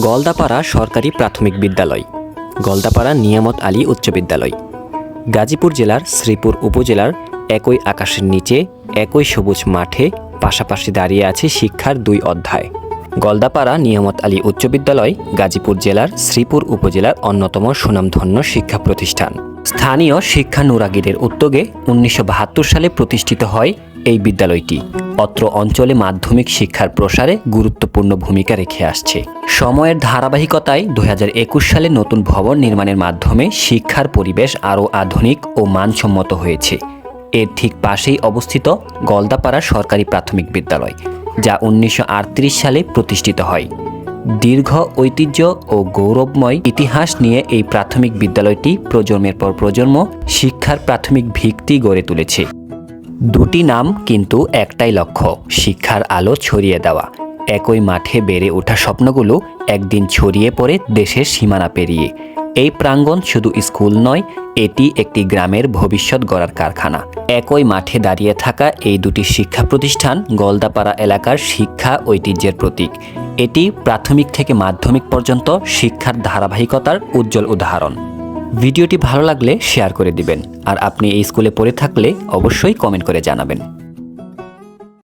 গলদাপাড়া সরকারি প্রাথমিক বিদ্যালয়, গলদাপাড়া নিয়ামত আলী উচ্চ বিদ্যালয়। গাজীপুর জেলার শ্রীপুর উপজেলার একই আকাশের নিচে একই সবুজ মাঠে পাশাপাশি দাঁড়িয়ে আছে শিক্ষার দুই অধ্যায়। গলদাপাড়া নিয়ামত আলী উচ্চ বিদ্যালয় গাজীপুর জেলার শ্রীপুর উপজেলার অন্যতম সুনামধন্য শিক্ষা প্রতিষ্ঠান। স্থানীয় শিক্ষানুরাগীদের উদ্যোগে ১৯৭২ সালে প্রতিষ্ঠিত হয় এই বিদ্যালয়টি। অত্র অঞ্চলে মাধ্যমিক শিক্ষার প্রসারে গুরুত্বপূর্ণ ভূমিকা রেখে আসছে। সময়ের ধারাবাহিকতায় ২০২১ সালে নতুন ভবন নির্মাণের মাধ্যমে শিক্ষার পরিবেশ আরও আধুনিক ও মানসম্মত হয়েছে। এর ঠিক পাশেই অবস্থিত গলদাপাড়া সরকারি প্রাথমিক বিদ্যালয়, যা ১৯৩৮ সালে প্রতিষ্ঠিত হয়। দীর্ঘ ঐতিহ্য ও গৌরবময় ইতিহাস নিয়ে এই প্রাথমিক বিদ্যালয়টি প্রজন্মের পর প্রজন্ম শিক্ষার প্রাথমিক ভিত্তি গড়ে তুলেছে। দুটি নাম কিন্তু একটাই লক্ষ্য, শিক্ষার আলো ছড়িয়ে দেওয়া। একই মাঠে বেড়ে ওঠা স্বপ্নগুলো একদিন ছড়িয়ে পড়ে দেশের সীমানা পেরিয়ে। এই প্রাঙ্গণ শুধু স্কুল নয়, এটি একটি গ্রামের ভবিষ্যৎ গড়ার কারখানা। একই মাঠে দাঁড়িয়ে থাকা এই দুটি শিক্ষা প্রতিষ্ঠান গলদাপাড়া এলাকার শিক্ষা ঐতিহ্যের প্রতীক। এটি প্রাথমিক থেকে মাধ্যমিক পর্যন্ত শিক্ষার ধারাবাহিকতার উজ্জ্বল উদাহরণ। ভিডিওটি ভালো লাগলে শেয়ার করে দিবেন, আর আপনি এই স্কুলে পড়ে থাকলে অবশ্যই কমেন্ট করে জানাবেন।